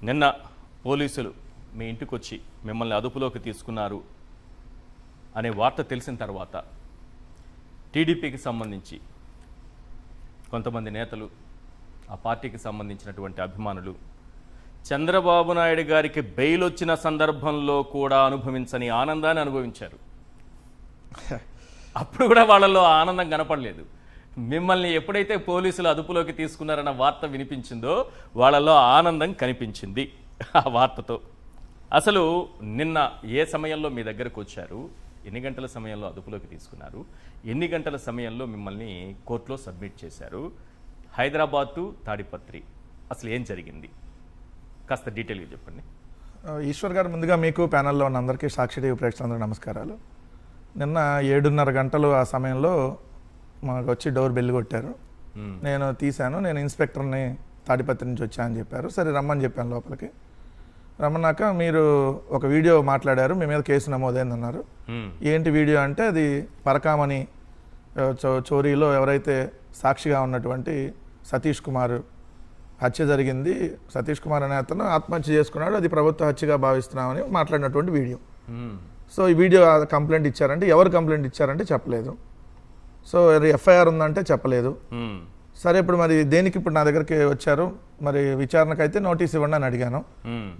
నిన్న పోలీసులు మీ ఇంటికి వచ్చి మిమ్మల్ని అదుపులోకి తీసుకున్నారు అనే వార్త తెలిసిన తర్వాత టీడీపీకి సంబంధించి కొంతమంది నేతలు, ఆ పార్టీకి సంబంధించినటువంటి అభిమానులు చంద్రబాబు నాయుడు గారికి బెయిల్ వచ్చిన సందర్భంలో కూడా అనుభవించని ఆనందాన్ని అనుభవించారు. అప్పుడు కూడా వాళ్ళలో ఆనందం కనపడలేదు. మిమ్మల్ని ఎప్పుడైతే పోలీసులు అదుపులోకి తీసుకున్నారన్న వార్త వినిపించిందో వాళ్ళలో ఆనందం కనిపించింది. ఆ వార్తతో అసలు నిన్న ఏ సమయంలో మీ దగ్గరకు వచ్చారు, ఎన్ని గంటల సమయంలో అదుపులోకి తీసుకున్నారు, ఎన్ని గంటల సమయంలో మిమ్మల్ని కోర్టులో సబ్మిట్ చేశారు, హైదరాబాద్ టు తాడిపత్రి అసలు ఏం జరిగింది కాస్త డీటెయిల్గా చెప్పండి. ఈశ్వర్ గారు, ముందుగా మీకు ప్యానెల్లో ఉన్న అందరికీ, సాక్షి టీవీ ప్రేక్షకులందరికీ నమస్కారాలు. నిన్న 7:30 గంటలు ఆ సమయంలో మాకు వచ్చి డోర్ బెల్ కొట్టారు. నేను తీశాను. నేను ఇన్స్పెక్టర్ని తాడిపత్రి నుంచి వచ్చా అని చెప్పారు. సరే రమ్మని చెప్పాను. లోపలికి రమ్మన్నాక మీరు ఒక వీడియో మాట్లాడారు, మీ మీద కేసు నమోదైందన్నారు. ఏంటి వీడియో అంటే, అది పరకామణి చోరీలో ఎవరైతే సాక్షిగా ఉన్నటువంటి సతీష్ కుమార్ హత్య జరిగింది, సతీష్ కుమార్ అనే అతను ఆత్మహత్య చేసుకున్నాడు, అది ప్రభుత్వ హత్యగా భావిస్తున్నామని మాట్లాడినటువంటి వీడియో. సో ఈ వీడియో కంప్లైంట్ ఇచ్చారంటే, ఎవరు కంప్లైంట్ ఇచ్చారంటే చెప్పలేదు. సో ఎఫ్ఐఆర్ ఉందంటే చెప్పలేదు. సరే ఇప్పుడు మరి దేనికి ఇప్పుడు నా దగ్గరికి వచ్చారు, మరి విచారణకైతే నోటీస్ ఇవ్వండి అని అడిగాను.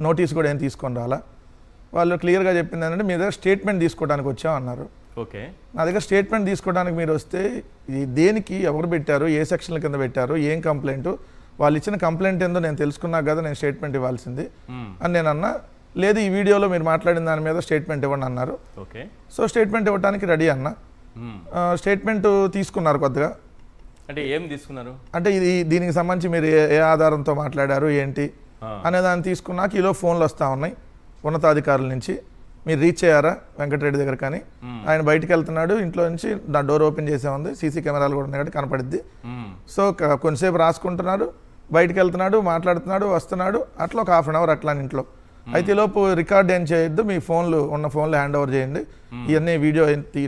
నోటీస్ కూడా ఏం తీసుకొని రాలా. వాళ్ళు క్లియర్గా చెప్పింది ఏంటంటే, మీ దగ్గర స్టేట్మెంట్ తీసుకోవడానికి వచ్చాం అన్నారు. ఓకే, నా దగ్గర స్టేట్మెంట్ తీసుకోవడానికి మీరు వస్తే దేనికి, ఎవరు పెట్టారు, ఏ సెక్షన్ల కింద పెట్టారు, ఏం కంప్లైంట్, వాళ్ళు ఇచ్చిన కంప్లైంట్ ఏందో నేను తెలుసుకున్నాక కదా నేను స్టేట్మెంట్ ఇవ్వాల్సింది అని నేను అన్నా. లేదు, ఈ వీడియోలో మీరు మాట్లాడిన దాని మీద స్టేట్మెంట్ ఇవ్వండి అన్నారు. ఓకే, సో స్టేట్మెంట్ ఇవ్వడానికి రెడీ అన్నా. స్టేట్మెంట్ తీసుకున్నారు. కొద్దిగా అంటే ఏం తీసుకున్నారు అంటే, దీనికి సంబంధించి మీరు ఏ ఆధారంతో మాట్లాడారు ఏంటి అనే దాన్ని తీసుకున్నాక ఈలో ఫోన్లు వస్తూ ఉన్నాయి ఉన్నతాధికారుల నుంచి. మీరు రీచ్ అయ్యారా వెంకటరెడ్డి దగ్గర? కానీ ఆయన బయటికి వెళ్తున్నాడు, ఇంట్లో నుంచి నా డోర్ ఓపెన్ చేసే ఉంది, సీసీ కెమెరాలు కూడా ఉన్నాయి కాబట్టి కనపడిద్ది. సో కొంతసేపు రాసుకుంటున్నాడు, బయటికి వెళ్తున్నాడు, మాట్లాడుతున్నాడు, వస్తున్నాడు, అట్లా ఒక హాఫ్ అన్ అవర్ అట్లా ఇంట్లో. అయితే ఈలోపు రికార్డ్ ఏం చేయొద్దు, మీ ఫోన్లు ఉన్న ఫోన్లు హ్యాండ్ ఓవర్ చేయండి, ఇవన్నీ వీడియో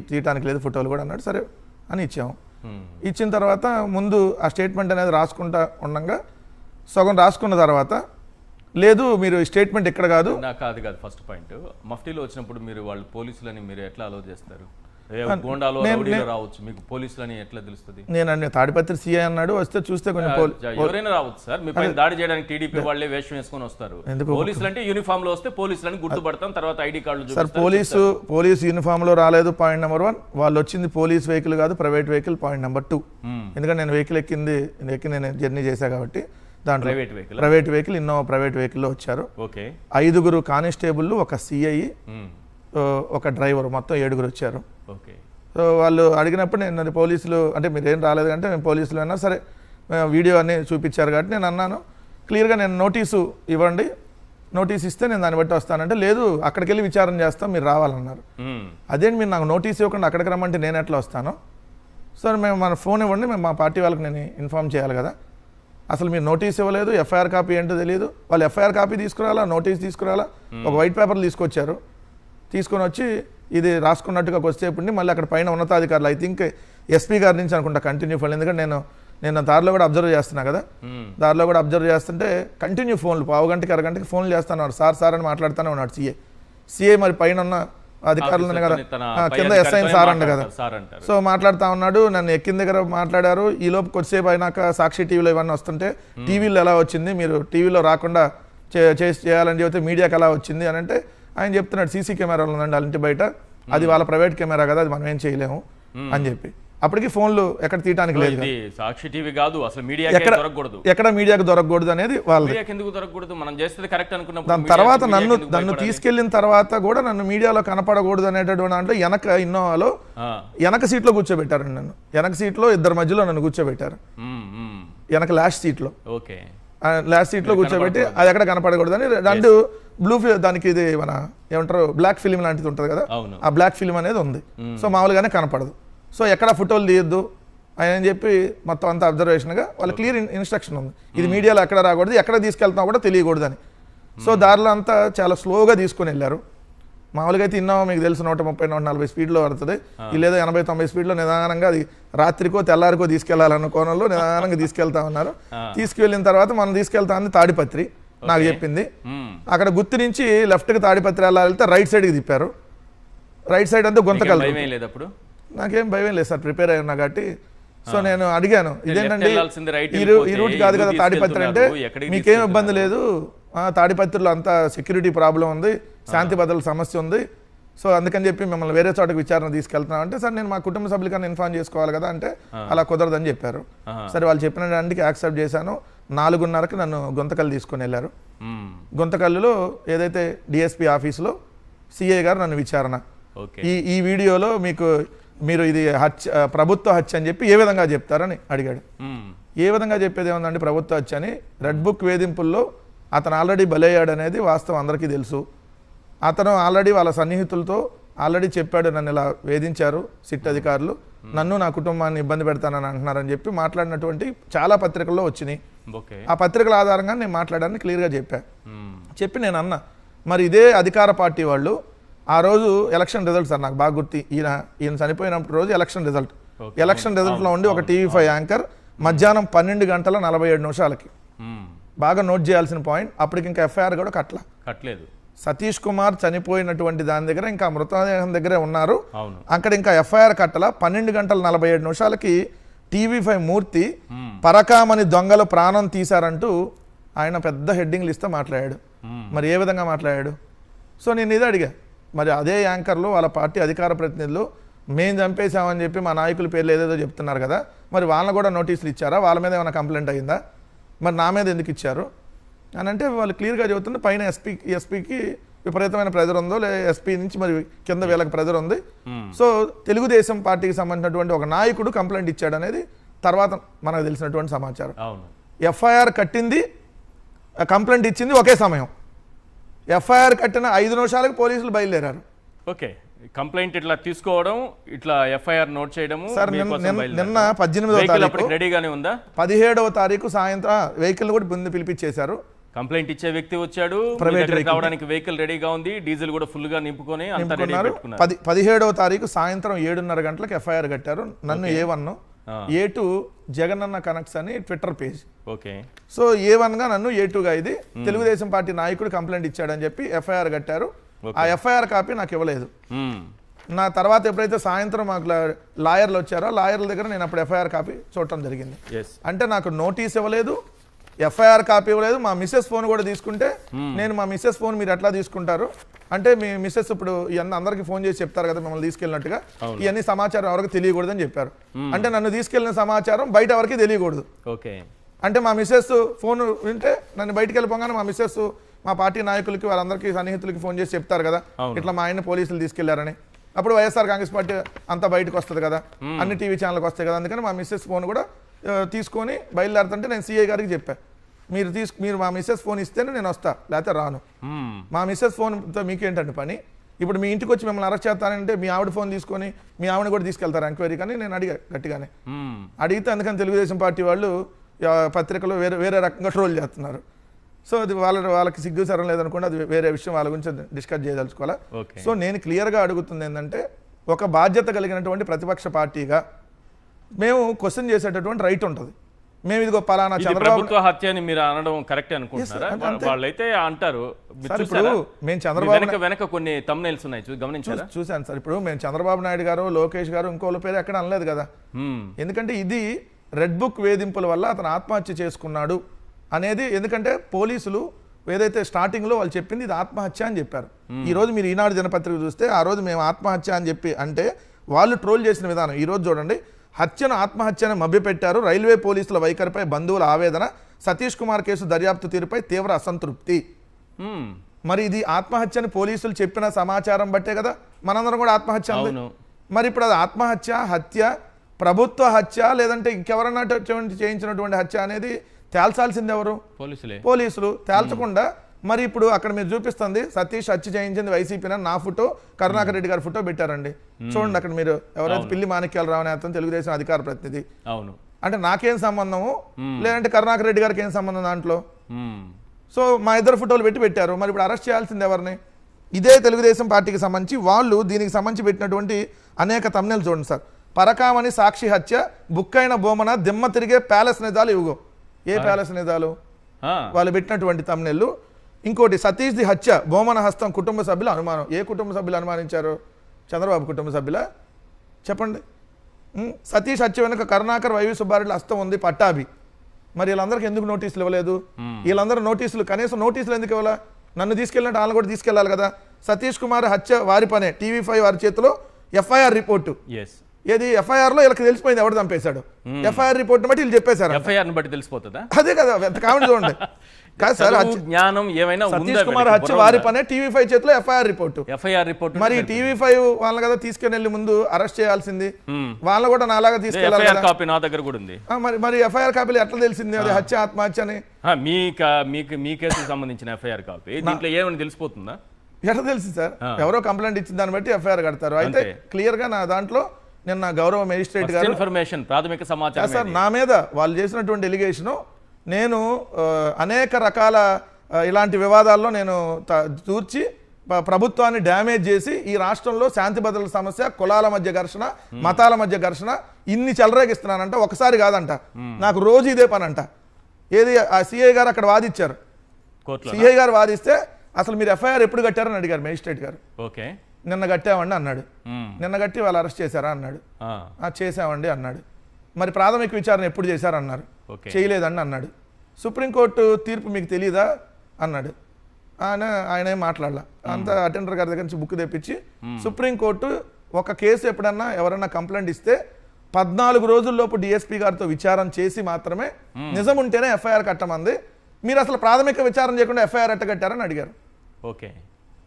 తీయటానికి లేదు, ఫోటోలు కూడా అన్నాడు. సరే అని ఇచ్చాము. ఇచ్చిన తర్వాత ముందు ఆ స్టేట్మెంట్ అనేది రాసుకుంటా ఉండగా సగం రాసుకున్న తర్వాత, లేదు మీరు స్టేట్మెంట్ ఇక్కడ కాదు. నాకు కాదు ఫస్ట్ పాయింట్, మఫ్టీలో వచ్చినప్పుడు మీరు వాళ్ళు పోలీసులని మీరు ఎట్లా అలో చేస్తారు? గోండాలో రావచ్చు, మీకు పోలీసులని ఎట్లా తెలుస్తుంది? నేను తాడిపత్రి సిఐ అన్నాడు, వస్తే చూస్తే కొంచెం ఎవరైనా రావచ్చు సార్, మీ పైన దాడి చేయడానికి టీడీపీ వాళ్ళే వేషం వేసుకొని వస్తారు. పోలీసులు అంటే యూనిఫామ్ లో వస్తే పోలీసులని గుర్తుపడతాం, తర్వాత ఐడి కార్డులు. సార్ పోలీసు యూనిఫామ్ లో రాలేదు, పాయింట్ నెంబర్ 1. వాళ్ళు వచ్చింది పోలీస్ వెహికల్ కాదు, ప్రైవేట్ వెహికల్, పాయింట్ నెంబర్ 2. ఎందుకంటే నేను వెహికల్ ఎక్కి నేను జర్నీ చేశా కాబట్టి దాంట్లో ప్రైవేట్ వెహికల్, ఇన్నోవా ప్రైవేట్ వెహికల్లో వచ్చారు. 5 కానిస్టేబుల్, ఒక సిఐ, ఒక డ్రైవర్, మొత్తం 7 వచ్చారు. సో వాళ్ళు అడిగినప్పుడు నేను పోలీసులు అంటే మీరేం రాలేదు అంటే, మేము పోలీసులు అన్నా. సరే వీడియో అన్నీ చూపించారు కాబట్టి నేను అన్నాను క్లియర్గా, నేను నోటీసు ఇవ్వండి, నోటీస్ ఇస్తే నేను దాన్ని బట్టి వస్తానంటే, లేదు అక్కడికి వెళ్ళి విచారణ చేస్తాం, మీరు రావాలన్నారు. అదేంటి మీరు నాకు నోటీస్ ఇవ్వకుండా అక్కడికి రమ్మంటే నేను ఎట్లా వస్తాను? సరే మేము మన ఫోన్ ఇవ్వండి, మేము మా పార్టీ వాళ్ళకి నేను ఇన్ఫార్మ్ చేయాలి కదా. అసలు మీరు నోటీస్ ఇవ్వలేదు, ఎఫ్ఐఆర్ కాపీ ఏంటో తెలియదు. వాళ్ళు ఎఫ్ఐఆర్ కాపీ తీసుకురాలా, నోటీస్ తీసుకురాలా, ఒక వైట్ పేపర్లు తీసుకొచ్చారు. తీసుకొని వచ్చి ఇది రాసుకున్నట్టుగా వచ్చేప్పుడు మళ్ళీ అక్కడ పైన ఉన్నతాధికారులు, ఐ థింక్ ఎస్పీ గారి నుంచి అనుకుంటా, కంటిన్యూ ఫోన్. ఎందుకంటే నేను దారిలో కూడా అబ్జర్వ్ చేస్తున్నా కదా, దారిలో కూడా అబ్జర్వ్ చేస్తుంటే కంటిన్యూ ఫోన్లు, పావుగంటకి అరగంటకి ఫోన్లు చేస్తున్నాడు. సార్ అని మాట్లాడుతూనే ఉన్నాడు సిఐ. మరి పైన ఉన్న అధికారులు కదా, కింద ఎస్ఐ సార్ అంట కదా. సో మాట్లాడుతూ ఉన్నాడు, నన్ను ఎక్కిన దగ్గర మాట్లాడారు. ఈ లోపు కొద్దిసేపు అయినాక సాక్షి టీవీలో ఇవన్నీ వస్తుంటే, టీవీలో ఎలా వచ్చింది, మీరు టీవీలో రాకుండా చేయాలని చెబితే మీడియాకి ఎలా వచ్చింది అని అంటే, ఆయన చెప్తున్నాడు సీసీ కెమెరాలు ఉందండి వాళ్ళ ఇంటి బయట, అది వాళ్ళ ప్రైవేట్ కెమెరా కదా, అది మనం ఏం చేయలేము అని చెప్పి. అప్పటికి ఫోన్లు ఎక్కడ తీయడానికి లేదు. సాక్షి టీవీ కాదు అసలు, ఎక్కడ మీడియాకి దొరకకూడదు అనేది వాళ్ళది. దాని తర్వాత నన్ను తీసుకెళ్లిన తర్వాత కూడా నన్ను మీడియాలో కనపడకూడదు అనేటటువంటి దాంట్లో వెనక ఇన్నోవాలో వెనక సీట్లో కూర్చోబెట్టారండి. నన్ను వెనక సీట్లో 2 మధ్యలో నన్ను కూర్చోబెట్టారు, వెనక లాస్ట్ సీట్లో. లాస్ట్ సీట్లో కూర్చోబెట్టి అది ఎక్కడ కనపడకూడదు అని 2 బ్లూ దానికి ఇది మన ఏమంటారు బ్లాక్ ఫిలిం లాంటిది ఉంటుంది కదా, ఆ బ్లాక్ ఫిలిం అనేది ఉంది. సో మామూలుగానే కనపడదు. సో ఎక్కడ ఫోటోలు తీయొద్దు అని చెప్పి మొత్తం అంతా అబ్జర్వేషన్గా వాళ్ళ క్లియర్ ఇన్స్ట్రక్షన్ ఉంది. ఇది మీడియాలో ఎక్కడ రాకూడదు, ఎక్కడ తీసుకెళ్తున్నా కూడా తెలియకూడదు అని. సో దారిలో అంతా చాలా స్లోగా తీసుకుని వెళ్ళారు. మామూలుగా అయితే ఇన్నోవా మీకు తెలుసు 130, 140 స్పీడ్లో పడుతుంది. లేదా 80-90 స్పీడ్లో నిదానంగా అది రాత్రికో తెల్లారికో తీసుకెళ్లాలన్న కోణంలో నిదానంగా తీసుకెళ్తా ఉన్నారు. తీసుకువెళ్ళిన తర్వాత మనం తీసుకెళ్తా ఉంది తాడిపత్రి. నాకు చెప్పింది. అక్కడ గుత్తి నుంచి లెఫ్ట్కి తాడిపత్రి అలా వెళ్తే రైట్ సైడ్కి తిప్పారు. రైట్ సైడ్ అంతా గొంతకల్. నాకేం భయం లేదు సార్, ప్రిపేర్ అయి ఉన్నా కాబట్టి. సో నేను అడిగాను, ఇదేంటండి ఈ రూట్ కాదు కదా తాడిపత్రి అంటే, మీకేం ఇబ్బంది లేదు, తాడిపత్రిలో అంతా సెక్యూరిటీ ప్రాబ్లం ఉంది, శాంతి భద్రతల సమస్య ఉంది, సో అందుకని చెప్పి మిమ్మల్ని వేరే చోటకి విచారణ తీసుకెళ్తున్నాం అంటే, సార్ నేను మా కుటుంబ సభ్యులకన్నా ఇన్ఫార్మ్ చేసుకోవాలి కదా అంటే అలా కుదరదని చెప్పారు. సరే వాళ్ళు చెప్పిన దానికి యాక్సెప్ట్ చేశాను. 4:30కి నన్ను గొంతకల్ తీసుకొని వెళ్ళారు. గొంతకల్లులో ఏదైతే డిఎస్పీ ఆఫీసులో సిఐ గారు నన్ను విచారణ, ఈ వీడియోలో మీరు ఇది ప్రభుత్వ హత్య అని చెప్పి ఏ విధంగా చెప్తారని అడిగాడు. ఏ విధంగా చెప్పేది ఏముందండి ప్రభుత్వ హత్య అని? రెడ్ బుక్ వేధింపుల్లో అతను ఆల్రెడీ బలయ్యాడు అనేది వాస్తవం అందరికీ తెలుసు. అతను ఆల్రెడీ వాళ్ళ సన్నిహితులతో ఆల్రెడీ చెప్పాడు, నన్ను ఇలా వేధించారు సిట్ అధికారులు, నన్ను నా కుటుంబాన్ని ఇబ్బంది పెడతానని అంటున్నారని చెప్పి మాట్లాడినటువంటి చాలా పత్రికల్లో వచ్చినాయి. ఆ పత్రికల ఆధారంగా నేను మాట్లాడాలని క్లియర్గా చెప్పి నేను అన్నా, మరి ఇదే అధికార పార్టీ వాళ్ళు ఆ రోజు ఎలక్షన్ రిజల్ట్ సార్ నాకు బాగా గుర్తి, ఈయన చనిపోయినప్పుడు రోజు ఎలక్షన్ రిజల్ట్లో ఉండి ఒక TV5 యాంకర్ మధ్యాహ్నం 12:47 బాగా నోట్ చేయాల్సిన పాయింట్, అప్పటికి ఇంకా ఎఫ్ఐఆర్ కూడా కట్టలేదు. సతీష్ కుమార్ చనిపోయినటువంటి దాని దగ్గర ఇంకా మృతదేహం దగ్గరే ఉన్నారు, అక్కడ ఇంకా ఎఫ్ఐఆర్ కట్టల. 12:47 TV5 మూర్తి పరకామని దొంగలు ప్రాణం తీశారంటూ ఆయన పెద్ద హెడ్డింగ్లు ఇస్తే మాట్లాడాడు. మరి ఏ విధంగా మాట్లాడాడు? సో నేను ఇదే అడిగా, మరి అదే యాంకర్లు వాళ్ళ పార్టీ అధికార ప్రతినిధులు మేము చంపేశామని చెప్పి మా నాయకుల పేర్లు ఏదేదో చెప్తున్నారు కదా, మరి వాళ్ళని కూడా నోటీసులు ఇచ్చారా? వాళ్ళ మీద ఏమైనా కంప్లైంట్ అయ్యిందా? మరి నా మీద ఎందుకు ఇచ్చారు అని అంటే వాళ్ళు క్లియర్గా చెబుతుంది, పైన ఎస్పీకి విపరీతమైన ప్రెజర్ ఉందో, లేదా ఎస్పీ నుంచి మరి కింద వీళ్ళకి ప్రెజర్ ఉంది. సో తెలుగుదేశం పార్టీకి సంబంధించినటువంటి ఒక నాయకుడు కంప్లైంట్ ఇచ్చాడు అనేది తర్వాత మనకు తెలిసినటువంటి సమాచారం. ఎఫ్ఐఆర్ కట్టింది, కంప్లైంట్ ఇచ్చింది ఒకే సమయం. ఎఫ్ఐఆర్ కట్టిన 5 నిమిషాలకు పోలీసులు బయలుదేరారు. ఓకే, కంప్లైంట్ ఇట్లా తీసుకోవడం, ఇట్లా ఎఫ్ఐఆర్ నోట్ చేయడం. సార్ నిన్న 18వ తారీఖు రెడీగానే ఉందా? 17వ తారీఖు సాయంత్రం వెహికల్ కూడా ముందు పిలిపించేశారు. కంప్లైంట్ ఇచ్చే వ్యక్తి వచ్చాడు, రావడానికి వెహికల్ రెడీగా ఉంది, డీజిల్ కూడా ఫుల్ గా నింపుకొని 17వ తారీఖు సాయంత్రం 7:30 గంటలకు ఎఫ్ఐఆర్ కట్టారు. నన్ను A1, A2 జగనన్న కనెక్ట్స్ అని Twitter page. Okay, so A1 గా నన్ను, A2 గా ఇది తెలుగుదేశం పార్టీ నాయకుడు కంప్లైంట్ ఇచ్చాడని చెప్పి ఎఫ్ఐఆర్ కట్టారు. ఆ ఎఫ్ఐఆర్ కాపీ నాకు ఇవ్వలేదు. నా తర్వాత ఎప్పుడైతే సాయంత్రం మాకు లాయర్లు వచ్చారో లాయర్ల దగ్గర నేను అప్పుడు ఎఫ్ఐఆర్ కాపీ చూడటం జరిగింది. అంటే నాకు నోటీస్ ఇవ్వలేదు, ఎఫ్ఐఆర్ కాపీ ఇవ్వలేదు. మా మిస్సెస్ ఫోన్ కూడా తీసుకుంటే నేను మా మిస్సెస్ ఫోన్ మీరు ఎట్లా తీసుకుంటారు అంటే, మీ మిస్సెస్ ఇప్పుడు ఇవన్నీ అందరికీ ఫోన్ చేసి చెప్తారు కదా మిమ్మల్ని తీసుకెళ్ళినట్టుగా, ఇవన్నీ సమాచారం ఎవరికి తెలియకూడదని చెప్పారు. అంటే నన్ను తీసుకెళ్లిన సమాచారం బయట ఎవరికి తెలియకూడదు. అంటే మా మిస్సెస్ ఫోన్ వింటే నన్ను బయటికి వెళ్ళిపోగానే మా మిస్సెస్ మా పార్టీ నాయకులకి వాళ్ళందరికీ సన్నిహితులకి ఫోన్ చేసి చెప్తారు కదా ఇట్లా మా ఆయన పోలీసులు తీసుకెళ్లారని. అప్పుడు వైఎస్ఆర్ కాంగ్రెస్ పార్టీ అంతా బయటకు వస్తుంది కదా, అన్ని టీవీ ఛానల్కి వస్తాయి కదా. అందుకని మా మిస్సెస్ ఫోన్ కూడా తీసుకొని బయలుదేరుతుంటే నేను సిఐ గారికి చెప్పాను, మీరు మా మిస్సెస్ ఫోన్ ఇస్తేనే నేను వస్తా, లేకపోతే రాను. మా మిస్సెస్ ఫోన్తో మీకేంటంటే పని? ఇప్పుడు మీ ఇంటికి వచ్చి మిమ్మల్ని అరెస్ట్ చేస్తానంటే మీ ఆవిడ ఫోన్ తీసుకొని మీ ఆవిడ కూడా తీసుకెళ్తారు ఎంక్వైరీ కానీ నేను అడిగా గట్టిగానే అడిగితే, అందుకని తెలుగుదేశం పార్టీ వాళ్ళు పత్రికలు వేరే రకంగా ట్రోల్ చేస్తున్నారు. సో అది వాళ్ళకి సిగ్గు సరం లేదనుకోండి, అది వేరే విషయం, వాళ్ళ గురించి డిస్కస్ చేయదలుచుకోవాలా. సో నేను క్లియర్గా అడుగుతుంది ఏంటంటే, ఒక బాధ్యత కలిగినటువంటి ప్రతిపక్ష పార్టీగా మేము క్వశ్చన్ చేసేటటువంటి రైట్ ఉంటుంది. మేము ఇదిగో పలానా ప్రభుత్వ హత్య అని మీరు అనడం కరెక్ట్ అనుకుంటున్నారా? వాళ్ళైతే అంటారు. మేము చంద్రబాబు వెనక కొన్ని thumbnails ఉన్నాయి, గమనించారా? చూశాను సార్. ఇప్పుడు మేము చంద్రబాబు నాయుడు గారు, లోకేష్ గారు, ఇంకోళ్ళ పేరు ఎక్కడ అనలేదు కదా. ఎందుకంటే ఇది రెడ్ బుక్ వేధింపుల వల్ల అతను ఆత్మహత్య చేసుకున్నాడు అనేది. ఎందుకంటే పోలీసులు ఏదైతే స్టార్టింగ్లో వాళ్ళు చెప్పింది ఇది ఆత్మహత్య అని చెప్పారు. ఈరోజు మీరు ఈనాడు దినపత్రిక చూస్తే ఆ రోజు మేము ఆత్మహత్య అని చెప్పి అంటే వాళ్ళు ట్రోల్ చేసిన విధానం. ఈరోజు చూడండి, హత్యను ఆత్మహత్యను మభ్యపెట్టారు, రైల్వే పోలీసుల వైఖరిపై బంధువుల ఆవేదన, సతీష్ కుమార్ కేసు దర్యాప్తు తీరుపై తీవ్ర అసంతృప్తి. మరి ఇది ఆత్మహత్యని పోలీసులు చెప్పిన సమాచారం బట్టే కదా మనందరం కూడా ఆత్మహత్య. మరి ఇప్పుడు అది ఆత్మహత్య, హత్య, ప్రభుత్వ హత్య, లేదంటే ఇంకెవరన్నా చేయించినటువంటి హత్య అనేది తేల్చాల్సింది ఎవరు? పోలీసులు. తేల్చకుండా మరి ఇప్పుడు అక్కడ మీరు చూపిస్తుంది సతీష్ హత్య చేయించింది వైసీపీన, నా ఫోటో, కరుణాకర్ రెడ్డి గారి ఫోటో పెట్టారండి. చూడండి అక్కడ మీరు ఎవరైతే పిల్లి మాణిక్యాలరావు అనే అతను తెలుగుదేశం అధికార ప్రతినిధి. అంటే నాకేం సంబంధము, లేదంటే కరుణాకర్ రెడ్డి గారికి ఏం సంబంధం దాంట్లో? సో మా ఇద్దరు ఫోటోలు పెట్టారు. మరి ఇప్పుడు అరెస్ట్ చేయాల్సింది ఎవరిని? ఇదే తెలుగుదేశం పార్టీకి సంబంధించి వాళ్ళు దీనికి సంబంధించి పెట్టినటువంటి అనేక thumbnails చూడండి సార్. పరకామని సాక్షి హత్య, బుక్కైన బొమ్మన దిమ్మ తిరిగే ప్యాలెస్ నిజాలు ఇవ్వగో. ఏ ప్యాలెస్ నిజాలు? వాళ్ళు పెట్టినటువంటి తమ్నెళ్ళు. ఇంకోటి సతీష్ ది హత్య గోమన హస్తం కుటుంబ సభ్యుల అనుమానం. ఏ కుటుంబ సభ్యులు అనుమానించారు? చంద్రబాబు కుటుంబ సభ్యుల చెప్పండి. సతీష్ హత్య వెనుక కరుణాకర్ వైవి సుబ్బారెడ్డి హస్తం ఉంది పట్టాభి. మరి వీళ్ళందరికీ ఎందుకు నోటీసులు ఇవ్వలేదు? వీళ్ళందరూ నోటీసులు కనీసం నోటీసులు ఎందుకు ఇవ్వాలా? నన్ను తీసుకెళ్ళినట్టు వాళ్ళని కూడా తీసుకెళ్ళాలి కదా. సతీష్ కుమార్ హత్య వారి పనే, టీవీ5 వారి చేతిలో ఎఫ్ఐఆర్ రిపోర్టు. ఏది ఎఫ్ఐఆర్ లో వీళ్ళకి తెలిసిపోయింది ఎవరు చంపేశాడు. ఎఫ్ఐఆర్ రిపోర్ట్ బట్టి వీళ్ళు చెప్పేశారు. ఎఫ్ఐఆర్ బట్టి తెలిసిపోతుందా? అదే కదా కామెంట్ చూడండి. కాదు సార్, జ్ఞానం ఏమైనా సతీష్ కుమార్ హత్య వారి పనే, టీవీ5 చేతిలో ఎఫ్ఐఆర్ రిపోర్ట్. మరి టీవీ5 వాళ్ళని కదా తీసుకుని వెళ్ళి ముందు అరెస్ట్ చేయాల్సింది. వాళ్ళని కూడా నాలాగా తీసుకెళ్ళాలి. కాపీ నా దగ్గర కూడా ఉంది. మరి ఎఫ్ఐఆర్ కాపీలు ఎట్లా తెలిసింది అది హత్య ఆత్మహత్య అని? మీ కేసుకు సంబంధించిన ఎఫ్ఐఆర్ కాపీ దీంట్లో ఏమని తెలిసిపోతుందా? ఎట్లా తెలుసు సార్? ఎవరో కంప్లైంట్ ఇచ్చిన దాన్ని బట్టి ఎఫ్ఐఆర్ కడతారు. అయితే క్లియర్ గా నా దాంట్లో నిన్న గౌరవ మేజిస్ట్రేట్ గారు ఇన్ఫర్మేషన్ ప్రాథమిక సమాచారం సార్ నా మీద వాళ్ళు చేసినటువంటి ఎలిగేషను, నేను అనేక రకాల ఇలాంటి వివాదాల్లో నేను దూర్చి ప్రభుత్వాన్ని డ్యామేజ్ చేసి ఈ రాష్ట్రంలో శాంతి భద్రతల సమస్య, కులాల మధ్య ఘర్షణ, మతాల మధ్య ఘర్షణ ఇన్ని చెలరేగిస్తున్నానంట. ఒకసారి కాదంట, నాకు రోజు ఇదే పని అంట. ఏది ఆ సిఐ గారు అక్కడ వాదిచ్చారు. సిఐ గారు వాదిస్తే అసలు మీరు ఎఫ్ఐఆర్ ఎప్పుడు కట్టారని అడిగారు మేజిస్ట్రేట్ గారు. ఓకే, నిన్న కట్టామండి అన్నాడు. నిన్న కట్టి వాళ్ళు అరెస్ట్ చేశారా అన్నాడు. చేసామండి అన్నాడు. మరి ప్రాథమిక విచారణ ఎప్పుడు చేశారన్నారు. చేయలేదండి అన్నాడు. సుప్రీంకోర్టు తీర్పు మీకు తెలియదా అన్నాడు. ఆయన ఏం మాట్లాడలా. అంతా అటెండర్ గారి దగ్గర నుంచి బుక్ తెప్పించి సుప్రీంకోర్టు ఒక కేసు ఎప్పుడన్నా ఎవరన్నా కంప్లైంట్ ఇస్తే 14 రోజుల్లోపు డిఎస్పీ గారితో విచారణ చేసి మాత్రమే నిజం ఉంటేనే ఎఫ్ఐఆర్ కట్టమంది. మీరు అసలు ప్రాథమిక విచారణ చేయకుండా ఎఫ్ఐఆర్ ఎట్ట కట్టారని అడిగారు. ఓకే,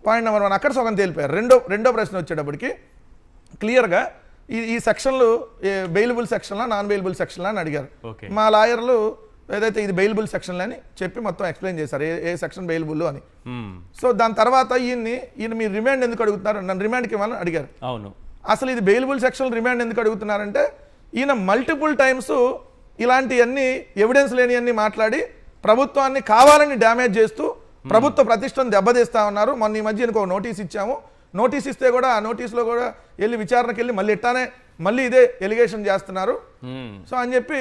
పాయింట్ నెంబర్ 1 అక్కడ సగం తేలిపోయారు. రెండో ప్రశ్న వచ్చేటప్పటికి క్లియర్గా ఈ సెక్షన్లు బెయిలబుల్ సెక్షన్లా నాన్ బెయిలబుల్ సెక్షన్లా అని అడిగారు. మా లాయర్లు ఏదైతే ఇది బెయిలబుల్ సెక్షన్లు అని చెప్పి మొత్తం ఎక్స్ప్లెయిన్ చేశారు ఏ సెక్షన్ బెయిలబుల్ అని. సో దాని తర్వాత ఈయన మీరు రిమాండ్ ఎందుకు అడుగుతున్నారు, నన్ను రిమాండ్కి ఇవ్వాలని అడిగారు. అవును, అసలు ఇది బెయిలబుల్ సెక్షన్ రిమాండ్ ఎందుకు అడుగుతున్నారంటే ఈయన మల్టిపుల్ టైమ్స్ ఇలాంటివన్నీ ఎవిడెన్స్ లేనివన్నీ మాట్లాడి ప్రభుత్వాన్ని కావాలని డ్యామేజ్ చేస్తూ ప్రభుత్వ ప్రతిష్టను దెబ్బతీస్తా ఉన్నారు. మొన్న ఈ మధ్య ఇంకో నోటీస్ ఇచ్చాము. నోటీస్ ఇస్తే కూడా ఆ నోటీస్లో కూడా వెళ్ళి విచారణకి వెళ్ళి మళ్ళీ ఇట్టానే మళ్ళీ ఇదే ఎలిగేషన్ చేస్తున్నారు. సో అని చెప్పి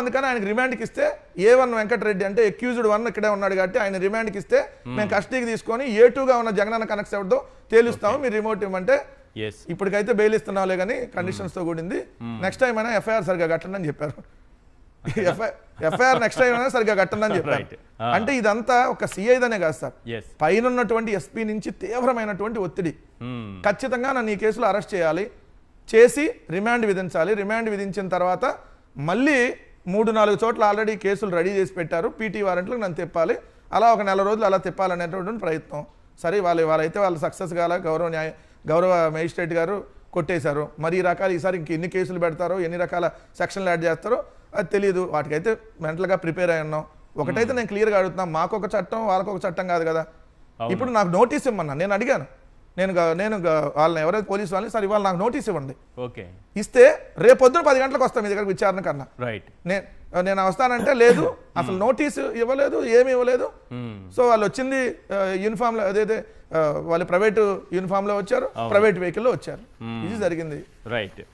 అందుకని ఆయనకి రిమాండ్కి ఇస్తే A1 వెంకటరెడ్డి అంటే అక్యూజ్డ్ 1 ఇక్కడే ఉన్నాడు కాబట్టి ఆయన రిమాండ్కి ఇస్తే మేము కస్టడీకి తీసుకొని A2గా ఉన్న జగనన్న కనెక్ట్స్ ఎవరితో తేలుస్తాము, మీరు రిమోట్ ఇవ్వమంటే ఇప్పటికైతే బెయిల్ ఇస్తున్నావులే కానీ కండిషన్స్తో కూడింది, నెక్స్ట్ టైం అయినా ఎఫ్ఐఆర్ సరిగా కట్టండి అని చెప్పారు. ఎఫ్ఐఆర్ నెక్స్ట్ టైం అయినా సరిగా కట్టండి అని చెప్పారు. అంటే ఇదంతా ఒక సిఐదనే కాదు సార్, పైన ఉన్నటువంటి ఎస్పీ నుంచి తీవ్రమైనటువంటి ఒత్తిడి. ఖచ్చితంగా నన్ను ఈ కేసులో అరెస్ట్ చేసి రిమాండ్ విధించాలి. రిమాండ్ విధించిన తర్వాత మళ్ళీ 3-4 చోట్ల ఆల్రెడీ కేసులు రెడీ చేసి పెట్టారు. పీటీ వారెంట్లకు నన్ను తిప్పాలి. అలా ఒక నెల రోజులు అలా తిప్పాలనేటువంటి ప్రయత్నం. సరే వాళ్ళైతే వాళ్ళు సక్సెస్ కాల గౌరవ మేజిస్ట్రేట్ గారు కొట్టేశారు. మరి ఈ రకాలు ఈసారి ఇంక ఎన్ని కేసులు పెడతారో ఎన్ని రకాల సెక్షన్లు యాడ్ చేస్తారో అది తెలియదు. వాటికైతే మెంటల్గా ప్రిపేర్ అయి ఉన్నాం. ఒకటైతే నేను క్లియర్గా అడుగుతున్నా, మాకొక చట్టం వాళ్ళకొక చట్టం కాదు కదా. ఇప్పుడు నాకు నోటీస్ ఇవ్వమన్నా, నేను అడిగాను. నేను వాళ్ళని ఎవరైతే పోలీసు వాళ్ళని సరే ఇవాళ నాకు నోటీస్ ఇవ్వండి. ఓకే, ఇస్తే రేపొద్దున 10 గంటలకు వస్తాం మీ దగ్గర విచారణ కన్నా. రైట్, నేను వస్తానంటే లేదు, అసలు నోటీసు ఇవ్వలేదు, ఏమి ఇవ్వలేదు. సో వాళ్ళు వచ్చింది యూనిఫామ్లో, అదైతే వాళ్ళు ప్రైవేటు యూనిఫామ్లో వచ్చారు, ప్రైవేట్ వెహికల్లో వచ్చారు. ఇది జరిగింది. రైట్.